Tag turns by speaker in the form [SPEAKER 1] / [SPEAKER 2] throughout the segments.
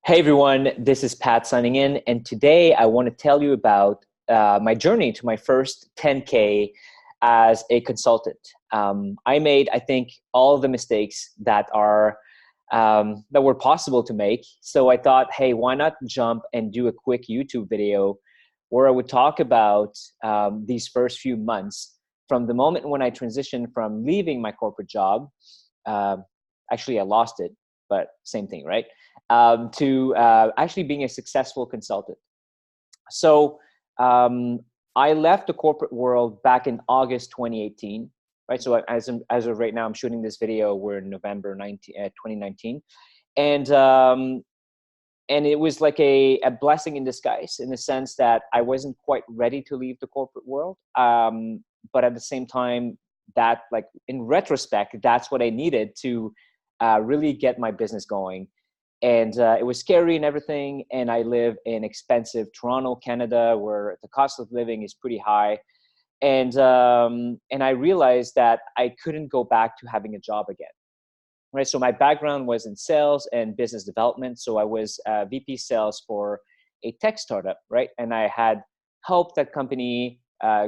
[SPEAKER 1] Hey everyone, this is Pat signing in, and today I want to tell you about my journey to my first 10K as a consultant. I made, I think, all the mistakes that were possible to make. So I thought, hey, why not jump and do a quick YouTube video where I would talk about these first few months from the moment when I transitioned from leaving my corporate job. Uh, Actually, I lost it, but same thing, right? To actually being a successful consultant. So um, I left the corporate world back in August 2018, right? So as of right now, I'm shooting this video. We're in November 2019. And and it was like a blessing in disguise in the sense that I wasn't quite ready to leave the corporate world. But at the same time, that like in retrospect, that's what I needed to really get my business going. And it was scary and everything. And I live in expensive Toronto, Canada, where the cost of living is pretty high. And I realized that I couldn't go back to having a job again. Right. So my background was in sales and business development. So I was VP sales for a tech startup, right? And I had helped that company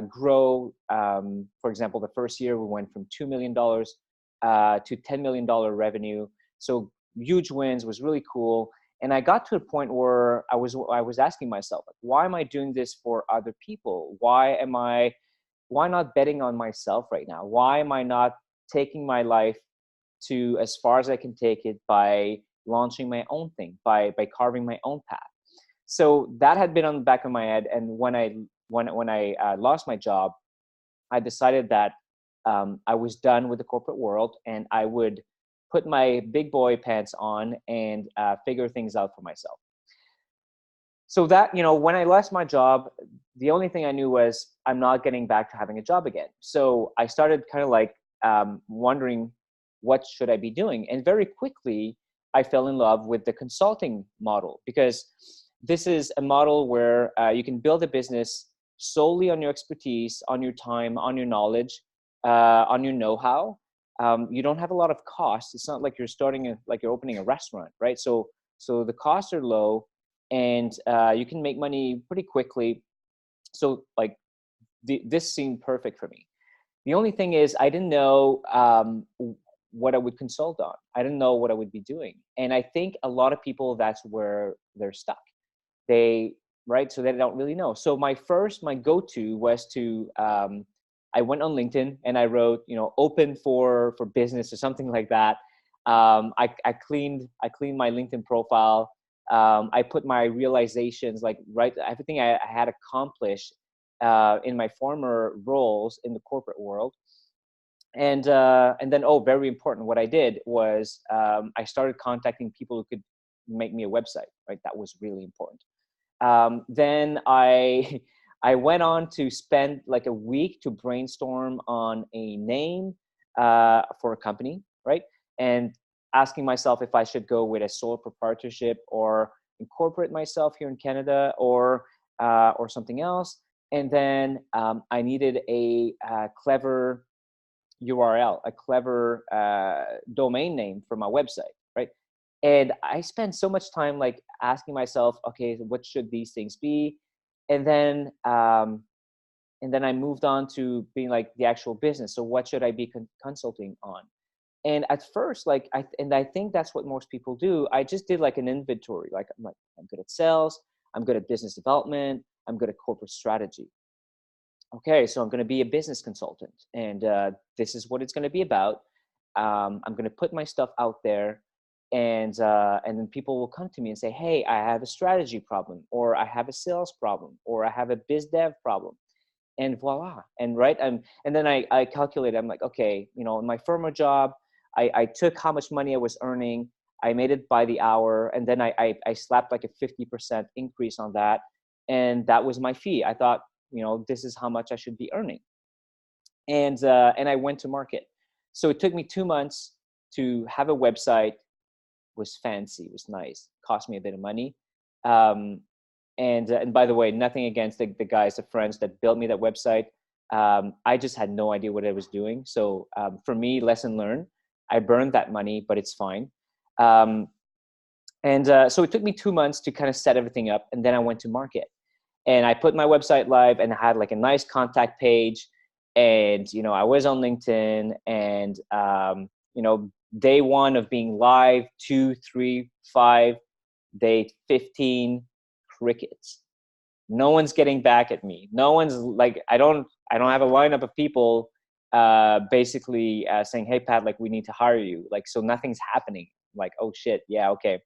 [SPEAKER 1] grow. For example, the first year we went from $2 million to $10 million revenue. So huge wins, was really cool. And I got to a point where I was asking myself, like, why am I doing this for other people? Why not betting on myself right now? Why am I not taking my life to as far as I can take it by launching my own thing, by carving my own path? So that had been on the back of my head. And when I lost my job, I decided that I was done with the corporate world and I would put my big boy pants on and figure things out for myself. So that, when I lost my job, the only thing I knew was I'm not getting back to having a job again. So I started kind of like wondering, what should I be doing? And very quickly, I fell in love with the consulting model, because this is a model where you can build a business solely on your expertise, on your time, on your knowledge, on your know-how. You don't have a lot of costs. It's not like like you're opening a restaurant, right? So the costs are low, and you can make money pretty quickly. So like this seemed perfect for me. The only thing is I didn't know what I would consult on. I didn't know what I would be doing. And I think a lot of people, that's where they're stuck. Right? So they don't really know. So my go-to was I went on LinkedIn and I wrote, open for business or something like that. I cleaned my LinkedIn profile. I put my realizations, like, right, everything I had accomplished in my former roles in the corporate world. And then, very important, what I did was I started contacting people who could make me a website, right? That was really important. Then I I went on to spend like a week to brainstorm on a name for a company, right? And asking myself if I should go with a sole proprietorship or incorporate myself here in Canada, or something else. And then I needed a clever URL, a clever domain name for my website, right? And I spent so much time like asking myself, okay, what should these things be? And then I moved on to being like the actual business. So what should I be consulting on? And at first, like, I think that's what most people do. I just did like an inventory. Like, I'm good at sales. I'm good at business development. I'm good at corporate strategy. Okay, so I'm going to be a business consultant, and this is what it's going to be about. I'm going to put my stuff out there, and then people will come to me and say, hey, I have a strategy problem, or I have a sales problem, or I have a biz dev problem, and voila. And right, and then I calculated. I'm like, okay, in my former job, I took how much money I was earning, I made it by the hour, and then I slapped like a 50% increase on that, and that was my fee. I thought, this is how much I should be earning. And I went to market. So it took me 2 months to have a website. Was fancy, was nice, cost me a bit of money. And by the way, nothing against the guys, the friends that built me that website. I just had no idea what I was doing. So for me, lesson learned. I burned that money, but it's fine. Um, And so it took me 2 months to kind of set everything up. And then I went to market. And I put my website live and I had like a nice contact page. And, you know, I was on LinkedIn and, you know, day one of being live, 2, 3, 5, day 15, crickets. No one's getting back at me. No one's like, I don't have a lineup of people basically saying, hey, Pat, like we need to hire you. Like, so nothing's happening. Like, oh shit. Yeah. Okay.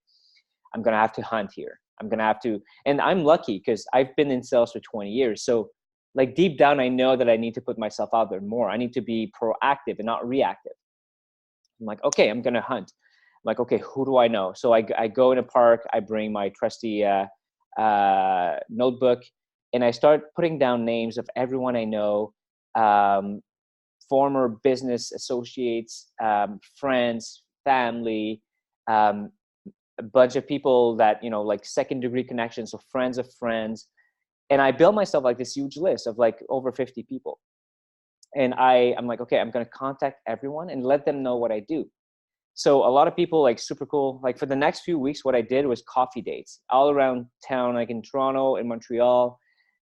[SPEAKER 1] I'm going to have to hunt here. I'm going to have to, and I'm lucky because I've been in sales for 20 years. So like deep down, I know that I need to put myself out there more. I need to be proactive and not reactive. I'm like, okay, I'm going to hunt. I'm like, okay, who do I know? So I go in a park, I bring my trusty notebook, and I start putting down names of everyone I know, former business associates, friends, family, a bunch of people that, you know, like second degree connections, so friends of friends. And I built myself like this huge list of like over 50 people. And I'm like, okay, I'm going to contact everyone and let them know what I do. So a lot of people, like super cool. Like for the next few weeks, what I did was coffee dates all around town, like in Toronto, in Montreal,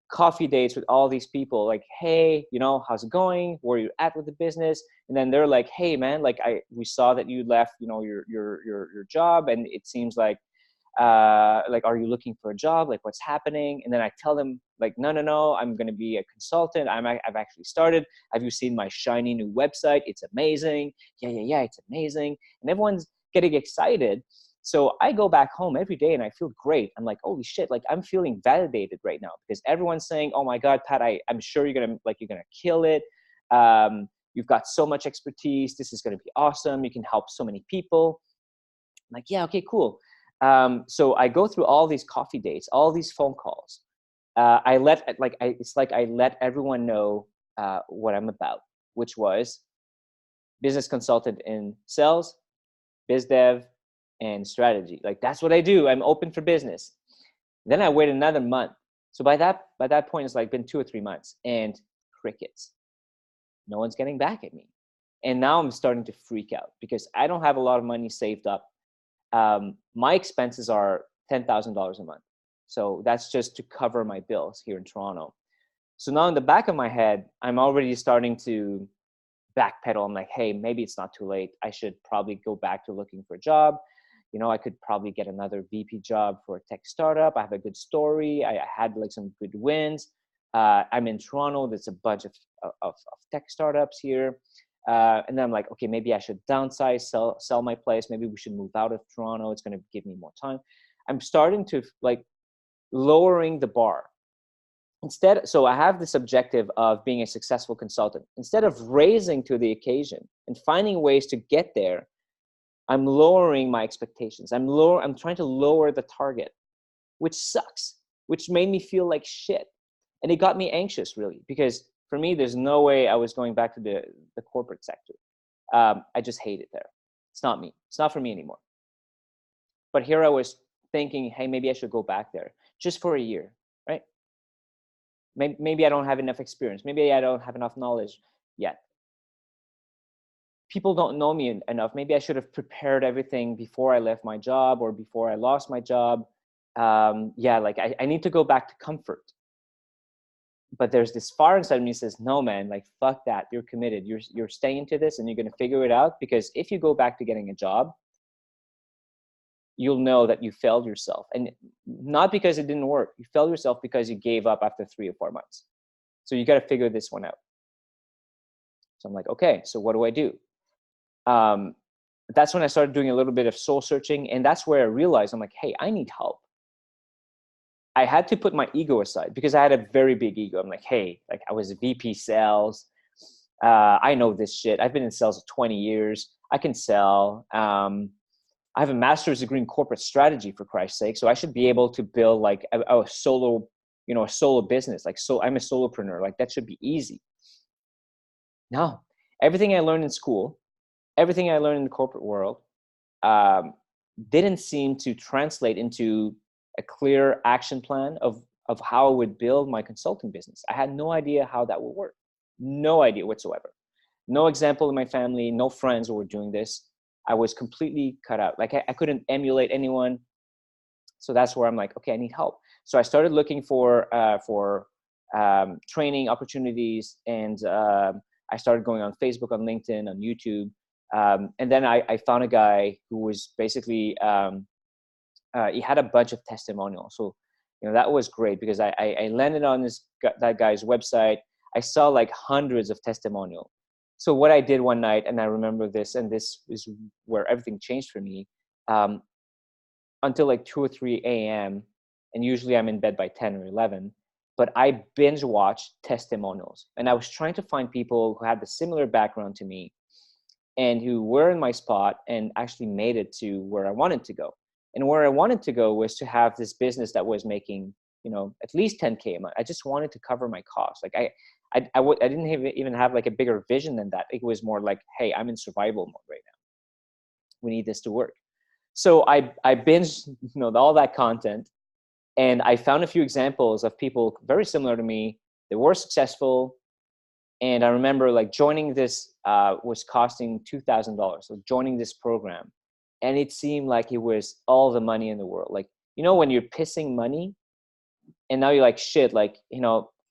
[SPEAKER 1] coffee dates with all these people. Like, hey, you know, how's it going? Where are you at with the business? And then they're like, hey, man, like we saw that you left, you know, your job, and it seems like are you looking for a job? Like, what's happening? And then I tell them, like, no, I'm going to be a consultant. I've actually started. Have you seen my shiny new website? It's amazing. Yeah, it's amazing. And everyone's getting excited. So I go back home every day and I feel great. I'm like, holy shit, like I'm feeling validated right now because everyone's saying, oh my God, Pat, I'm sure you're going to kill it. You've got so much expertise. This is going to be awesome. You can help so many people. I'm like, yeah, okay, cool. So I go through all these coffee dates, all these phone calls. It's like I let everyone know what I'm about, which was business consultant in sales, biz dev, and strategy. Like that's what I do. I'm open for business. Then I wait another month. So by that point, it's like been 2 or 3 months, and crickets. No one's getting back at me. And now I'm starting to freak out because I don't have a lot of money saved up. My expenses are $10,000 a month. So that's just to cover my bills here in Toronto. So now in the back of my head, I'm already starting to backpedal. I'm like, hey, maybe it's not too late. I should probably go back to looking for a job. You know, I could probably get another VP job for a tech startup. I have a good story. I had like some good wins. I'm in Toronto. There's a bunch of tech startups here. And then I'm like, okay, maybe I should downsize, sell my place. Maybe we should move out of Toronto. It's going to give me more time. I'm starting to like lowering the bar. Instead, so I have this objective of being a successful consultant. Instead of raising to the occasion and finding ways to get there, I'm lowering my expectations. I'm trying to lower the target, which sucks, which made me feel like shit. And it got me anxious, really, because for me, there's no way I was going back to the corporate sector. I just hate it there. It's not me. It's not for me anymore. But here I was thinking, hey, maybe I should go back there just for a year, right? Maybe I don't have enough experience. Maybe I don't have enough knowledge yet. People don't know me enough. Maybe I should have prepared everything before I left my job or before I lost my job. Like I need to go back to comfort. But there's this fire inside me that says, no, man, like, fuck that. You're committed. You're staying to this and you're going to figure it out. Because if you go back to getting a job, you'll know that you failed yourself. And not because it didn't work. You failed yourself because you gave up after 3 or 4 months. So you got to figure this one out. So I'm like, okay, so what do I do? That's when I started doing a little bit of soul searching. And that's where I realized, I'm like, hey, I need help. I had to put my ego aside because I had a very big ego. I'm like, hey, like I was a VP sales. I know this shit. I've been in sales for 20 years. I can sell. I have a master's degree in corporate strategy, for Christ's sake. So I should be able to build like a solo, a solo business. Like, so I'm a solopreneur. Like that should be easy. No, everything I learned in school, everything I learned in the corporate world, didn't seem to translate into a clear action plan of how I would build my consulting business. I had no idea how that would work. No idea whatsoever. No example in my family, no friends who were doing this. I was completely cut out. Like I couldn't emulate anyone. So that's where I'm like, okay, I need help. So I started looking for training opportunities, and I started going on Facebook, on LinkedIn, on YouTube. And then I found a guy who was basically, he had a bunch of testimonials. So, that was great because I landed on that guy's website. I saw like hundreds of testimonials. So what I did one night, and I remember this, and this is where everything changed for me, until like 2 or 3 a.m. And usually I'm in bed by 10 or 11, but I binge watched testimonials. And I was trying to find people who had the similar background to me and who were in my spot and actually made it to where I wanted to go. And where I wanted to go was to have this business that was making, at least 10K a month. I just wanted to cover my costs. Like I didn't even have like a bigger vision than that. It was more like, hey, I'm in survival mode right now. We need this to work. So I binged, all that content, and I found a few examples of people very similar to me that were successful. And I remember like joining this was costing $2,000. So joining this program, and it seemed like it was all the money in the world. Like, when you're pissing money, and now you're like, shit, like,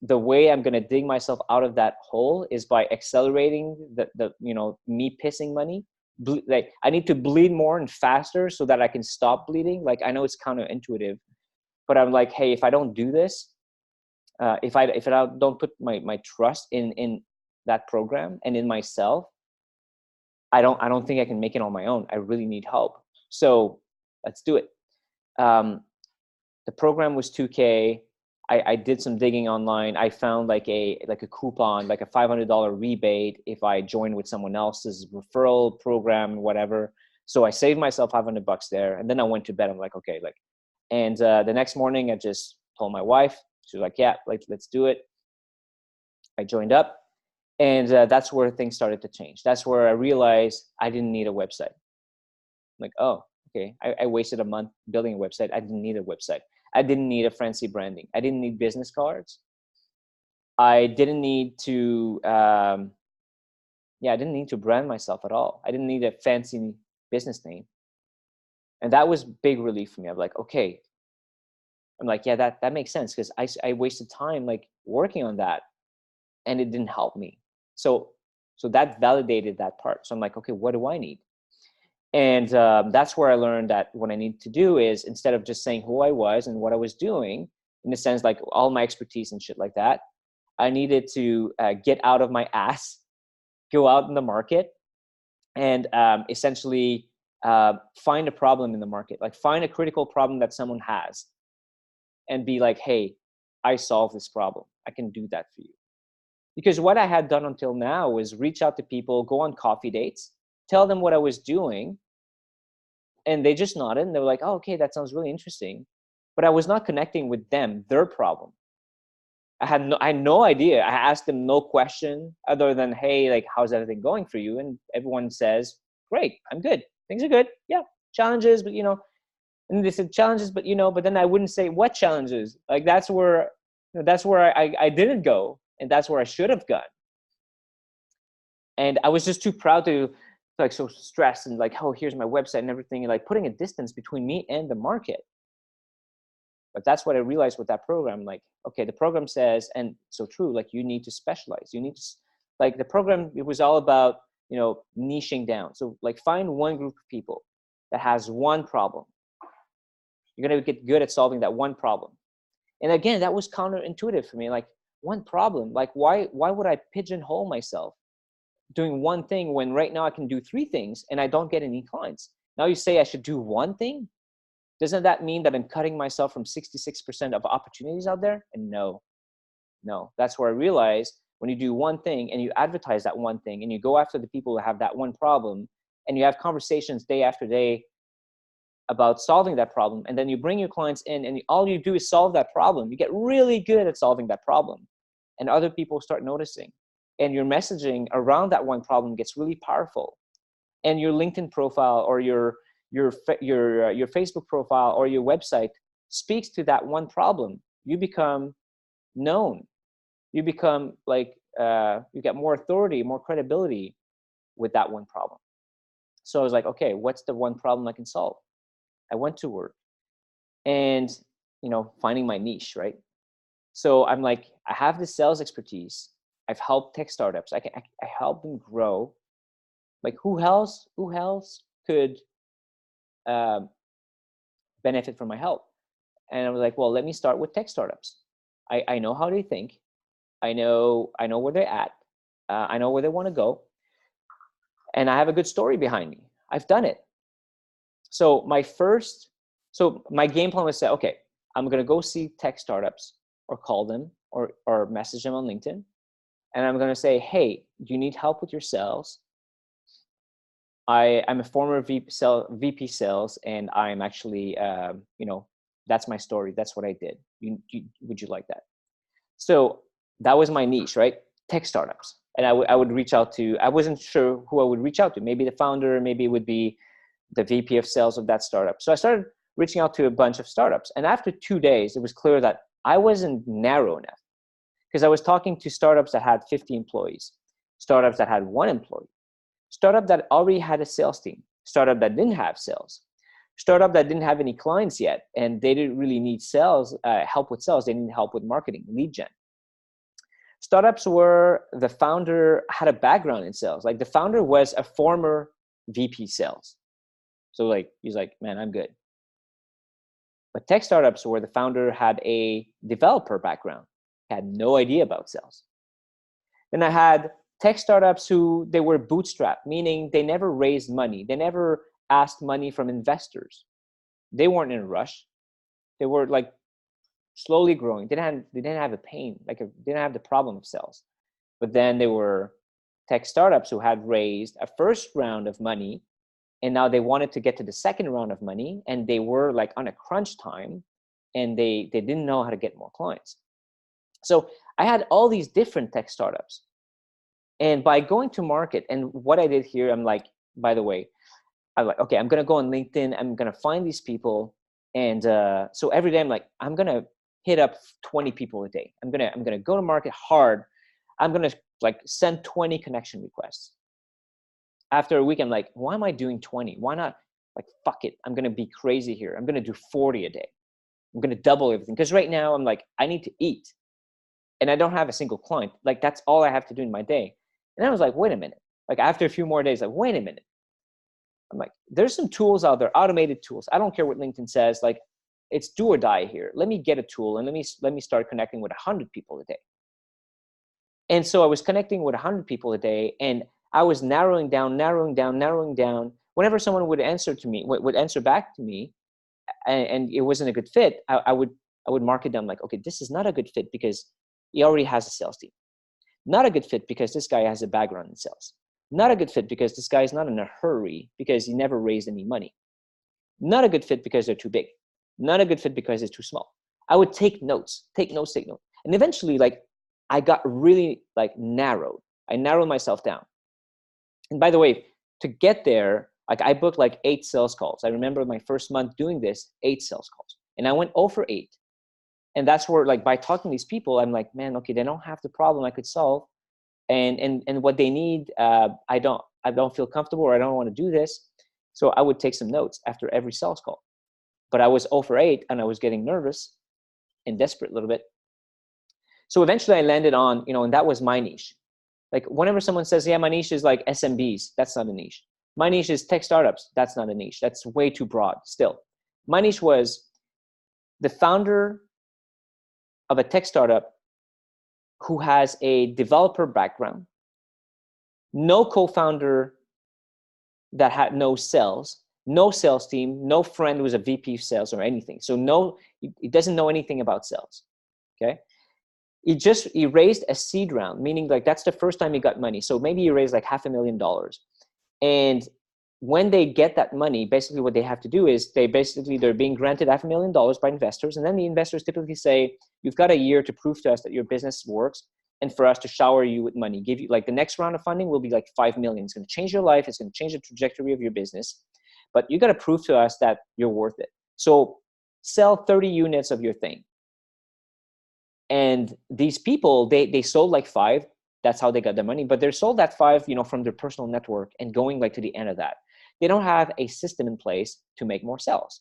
[SPEAKER 1] the way I'm gonna dig myself out of that hole is by accelerating the me pissing money. Like, I need to bleed more and faster so that I can stop bleeding. Like, I know it's counterintuitive, but I'm like, hey, if I don't do this, if I don't put my trust in that program and in myself, I don't think I can make it on my own. I really need help. So let's do it. The program was 2K. I did some digging online. I found like a coupon, like a $500 rebate if I joined with someone else's referral program, whatever. So I saved myself $500 there, and then I went to bed. I'm like, okay, and the next morning I just told my wife. She was like, yeah, let's do it. I joined up, and that's where things started to change. That's where I realized I didn't need a website. I'm like, oh, okay. I wasted a month building a website. I didn't need a website. I didn't need a fancy branding. I didn't need business cards. I didn't need to, I didn't need to brand myself at all. I didn't need a fancy business name. And that was big relief for me. I'm like, okay. I'm like, yeah, that makes sense, because I wasted time like working on that, and it didn't help me. So that validated that part. So I'm like, okay, what do I need? And that's where I learned that what I need to do is, instead of just saying who I was and what I was doing, in a sense, like all my expertise and shit like that, I needed to get out of my ass, go out in the market, and essentially find a problem in the market, like find a critical problem that someone has, and be like, hey, I solve this problem. I can do that for you. Because what I had done until now was reach out to people, go on coffee dates, tell them what I was doing, and they just nodded, and they were like, oh, okay, that sounds really interesting. But I was not connecting with them, their problem. I had no idea. I asked them no question other than, hey, like, how's everything going for you? And everyone says, great, I'm good. Things are good. Yeah, challenges, but and they said challenges, but but then I wouldn't say what challenges. Like, that's where I didn't go, and that's where I should have gone. And I was just too proud to, like, so stressed and like, oh, here's my website and everything, and like putting a distance between me and the market. But that's what I realized with that program. Like, okay, the program says, and so true, like, you need to specialize. You need to, like, the program, it was all about, niching down. So like, find one group of people that has one problem. You're going to get good at solving that one problem. And again, that was counterintuitive for me. Like, one problem, like, why would I pigeonhole myself doing one thing when right now I can do 3 things and I don't get any clients? Now you say I should do one thing? Doesn't that mean that I'm cutting myself from 66% of opportunities out there? And no. That's where I realized, when you do one thing and you advertise that one thing and you go after the people who have that one problem, and you have conversations day after day about solving that problem, and then you bring your clients in and all you do is solve that problem, you get really good at solving that problem, and other people start noticing, and your messaging around that one problem gets really powerful, and your LinkedIn profile or your Facebook profile or your website speaks to that one problem. You become known. You become like, you get more authority, more credibility with that one problem. So I was like, okay, what's the one problem I can solve? I went to work, and, finding my niche, right? So I'm like, I have the sales expertise. I've helped tech startups. I help them grow. Like who else could um, benefit from my help? And I was like, well, let me start with tech startups. I know how they think. I know where they're at. I know where they want to go, and I have a good story behind me. I've done it. So my game plan was say, okay, I'm gonna go see tech startups or call them or message them on LinkedIn, and I'm gonna say, hey, do you need help with your sales? I'm a former VP sales, and I'm actually, that's my story. That's what I did. Would you like that? So that was my niche, right? Tech startups. And I would reach out to, I wasn't sure who I would reach out to. Maybe the founder, maybe it would be the VP of sales of that startup. So I started reaching out to a bunch of startups. And after 2 days, it was clear that I wasn't narrow enough, because I was talking to startups that had 50 employees, startups that had 1 employee, startup that already had a sales team, startup that didn't have sales, startup that didn't have any clients yet, and they didn't really need sales, help with sales. They needed help with marketing, lead gen. Startups where the founder had a background in sales. Like the founder was a former VP sales. So like, he's like, man, I'm good. But tech startups where the founder had a developer background, had no idea about sales. Then I had tech startups who they were bootstrapped, meaning they never raised money. They never asked money from investors. They weren't in a rush. They were like slowly growing. They didn't have a pain, they didn't have the problem of sales. But then they were tech startups who had raised a first round of money, and now they wanted to get to the second round of money, and they were like on a crunch time, and they didn't know how to get more clients. So I had all these different tech startups. And by going to market, and what I did here, I'm like, by the way, I'm like, okay, I'm gonna go on LinkedIn. I'm gonna find these people, and so every day I'm like, I'm gonna hit up 20 people a day. I'm gonna go to market hard. I'm gonna like send 20 connection requests. After a week, I'm like, why am I doing 20? Why not? Like, fuck it. I'm gonna be crazy here. I'm gonna do 40 a day. I'm gonna double everything, because right now I'm like, I need to eat, and I don't have a single client. Like that's all I have to do in my day. And I was like, wait a minute. Like after a few more days, like, wait a minute. I'm like, there's some tools out there, automated tools. I don't care what LinkedIn says. Like, it's do or die here. Let me get a tool, and let me start connecting with 100 people a day. And so I was connecting with 100 people a day, and I was narrowing down. Whenever someone would answer to me, would answer back to me, and it wasn't a good fit, I would mark it down like, okay, this is not a good fit because he already has a sales team. Not a good fit because this guy has a background in sales. Not a good fit because this guy is not in a hurry because he never raised any money. Not a good fit because they're too big. Not a good fit because it's too small. I would take notes. And eventually, like, I got really like narrowed. I narrowed myself down. And by the way, to get there, like I booked like 8 sales calls. I remember my first month doing this, 8 sales calls. And I went 0 for 8. And that's where, like, by talking to these people, I'm like, man, okay, they don't have the problem I could solve. And what they need, I don't feel comfortable, or I don't want to do this. So I would take some notes after every sales call. But I was 0 for 8, and I was getting nervous and desperate a little bit. So eventually I landed on, and that was my niche. Like whenever someone says, yeah, my niche is like SMBs, that's not a niche. My niche is tech startups. That's not a niche. That's way too broad still. My niche was the founder of a tech startup who has a developer background, no co-founder that had no sales team, no friend who was a VP of sales or anything. So he doesn't know anything about sales. Okay. He raised a seed round, meaning like that's the first time he got money. So maybe he raised like $500,000. And when they get that money, basically what they have to do is they're being granted $500,000 by investors. And then the investors typically say, you've got a year to prove to us that your business works, and for us to shower you with money, give you like the next round of funding will be like 5 million. It's going to change your life. It's going to change the trajectory of your business, but you got to prove to us that you're worth it. So sell 30 units of your thing. And these people, they sold like 5. That's how they got their money. But they're sold that 5, from their personal network and going like to the end of that. They don't have a system in place to make more sales.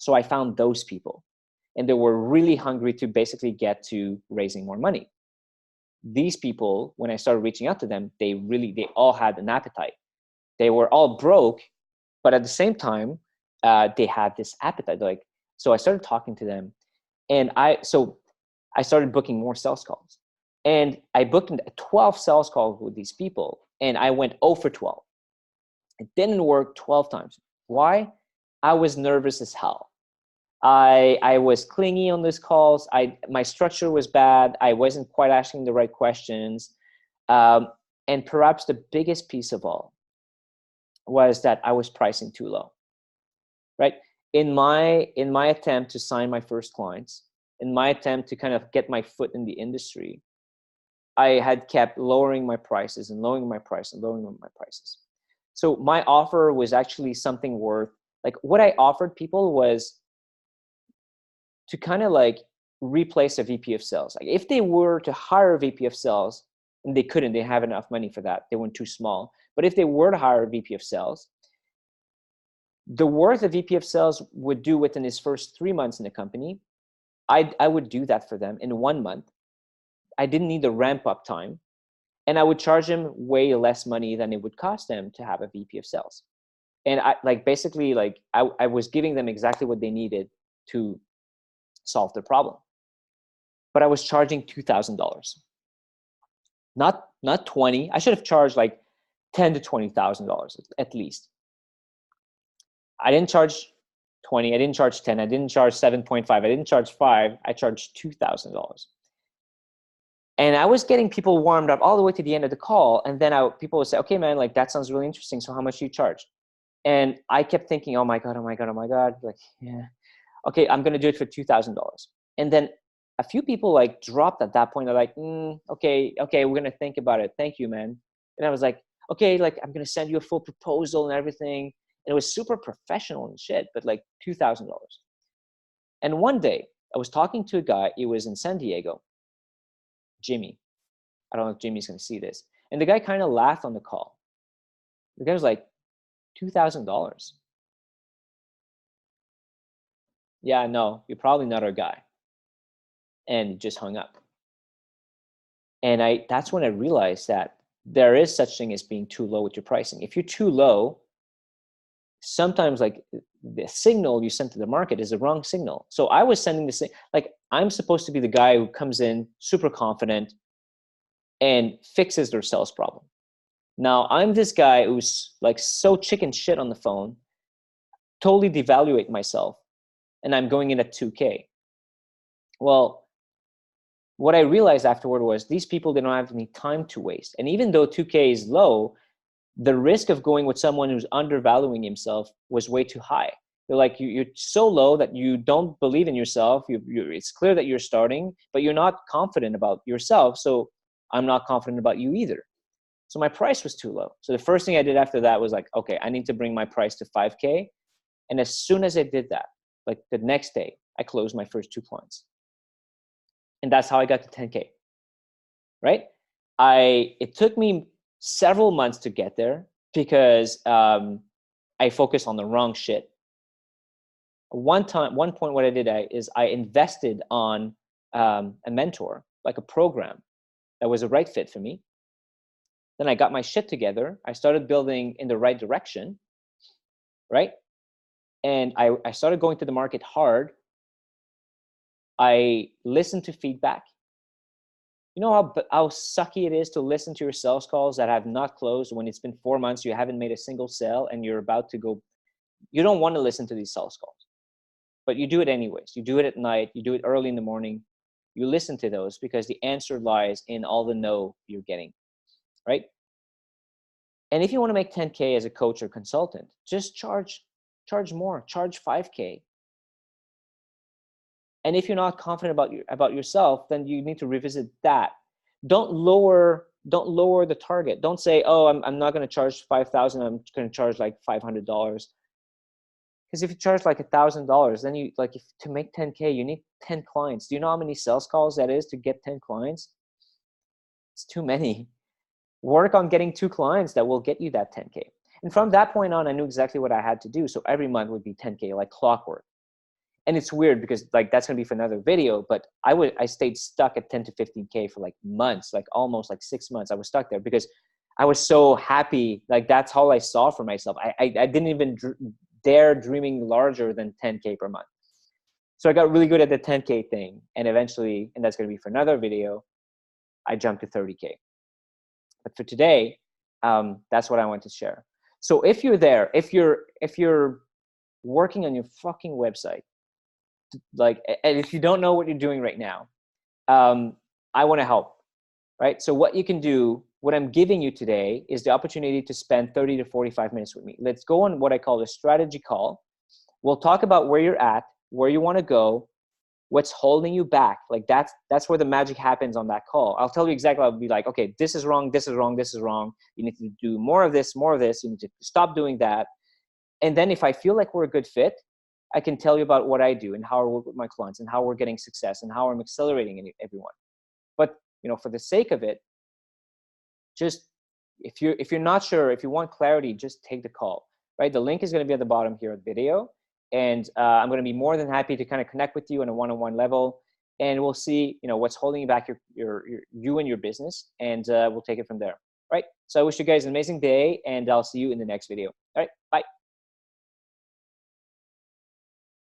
[SPEAKER 1] So I found those people, and they were really hungry to basically get to raising more money. These people, when I started reaching out to them, they all had an appetite. They were all broke, but at the same time, they had this appetite. Like, so I started talking to them, and I started booking more sales calls, and I booked 12 sales calls with these people, and I went 0 for 12. It didn't work 12 times. Why? I was nervous as hell. I was clingy on these calls. My structure was bad. I wasn't quite asking the right questions. And perhaps the biggest piece of all was that I was pricing too low, right? In my attempt to sign my first clients, in my attempt to kind of get my foot in the industry, I had kept lowering my prices and lowering my price and lowering my prices. So my offer was actually something worth, like what I offered people was to kind of like replace a VP of sales. Like if they were to hire a VP of sales, and they couldn't, they didn't have enough money for that. They weren't too small. But if they were to hire a VP of sales, the work a VP of sales would do within his first 3 months in the company, I would do that for them in 1 month. I didn't need the ramp up time. And I would charge them way less money than it would cost them to have a VP of sales. And I was giving them exactly what they needed to solve the problem. But I was charging $2,000. Not 20. I should have charged like $10,000 to $20,000 at least. I didn't charge 20. I didn't charge 10. I didn't charge 7.5. I didn't charge 5. I charged $2,000. And I was getting people warmed up all the way to the end of the call. And then people would say, okay, man, like that sounds really interesting. So how much do you charge? And I kept thinking, oh my God. Like, yeah, okay, I'm going to do it for $2,000. And then a few people like dropped at that point. They're like, okay, we're going to think about it. Thank you, man. And I was like, okay, like I'm going to send you a full proposal and everything. And it was super professional and shit, but like $2,000. And one day I was talking to a guy, he was in San Diego, Jimmy. I don't know if Jimmy's going to see this. And the guy kind of laughed on the call. The guy was like, $2,000. Yeah, no, you're probably not our guy. And just hung up. And that's when I realized that there is such thing as being too low with your pricing. If you're too low, sometimes like the signal you send to the market is the wrong signal. So I was sending this, like I'm supposed to be the guy who comes in super confident and fixes their sales problem. Now I'm this guy who's like so chicken shit on the phone, totally devaluate myself, and I'm going in at 2K. Well, what I realized afterward was these people didn't have any time to waste. And even though 2K is low, the risk of going with someone who's undervaluing himself was way too high. They're like, you're so low that you don't believe in yourself. It's clear that you're starting, but you're not confident about yourself. So I'm not confident about you either. So my price was too low. So the first thing I did after that was like, okay, I need to bring my price to 5K. And as soon as I did that, like the next day, I closed my first 2 clients. And that's how I got to 10K, right? It took me several months to get there because I focused on the wrong shit. One point what I did is I invested on a mentor, like a program that was a right fit for me. Then I got my shit together. I started building in the right direction, right? And I started going to the market hard. I listened to feedback. You know how sucky it is to listen to your sales calls that have not closed when it's been 4 months, you haven't made a single sale, and you're about to go. You don't want to listen to these sales calls, but you do it anyways. You do it at night. You do it early in the morning. You listen to those because the answer lies in all the no you're getting, right? And if you want to make 10K as a coach or consultant, just charge more, charge 5K. And if you're not confident about yourself, then you need to revisit that. Don't lower the target. Don't say, oh, I'm not going to charge 5,000. I'm going to charge like $500. Because if you charge like $1,000, then you like to make 10K, you need 10 clients. Do you know how many sales calls that is to get 10 clients? It's too many. Work on getting 2 clients that will get you that 10K. And from that point on, I knew exactly what I had to do. So every month would be 10K, like clockwork. and it's weird because like that's gonna be for another video, but I stayed stuck at 10 to 15K for like months, like almost like 6 months. I was stuck there because I was so happy. Like that's all I saw for myself. I didn't even dare dreaming larger than 10K per month. So I got really good at the 10K thing, and eventually, and that's gonna be for another video, I jumped to 30K. But for today, that's what I want to share. So if you're there, if you're working on your fucking website, like, and if you don't know what you're doing right now, I want to help, right? So what you can do, what I'm giving you today is the opportunity to spend 30 to 45 minutes with me. Let's go on what I call a strategy call. We'll talk about where you're at, where you want to go, what's holding you back. Like that's where the magic happens on that call. I'll tell you exactly. I'll be like, okay, this is wrong, this is wrong, this is wrong. You need to do more of this, more of this. You need to stop doing that. And then if I feel like we're a good fit, I can tell you about what I do and how I work with my clients and how we're getting success and how I'm accelerating everyone. But for the sake of it, just if you're not sure, if you want clarity, just take the call, right? The link is going to be at the bottom here of the video. And I'm going to be more than happy to kind of connect with you on a one-on-one level. And we'll see, what's holding you back, you and your business. And we'll take it from there, right? So I wish you guys an amazing day, and I'll see you in the next video. All right.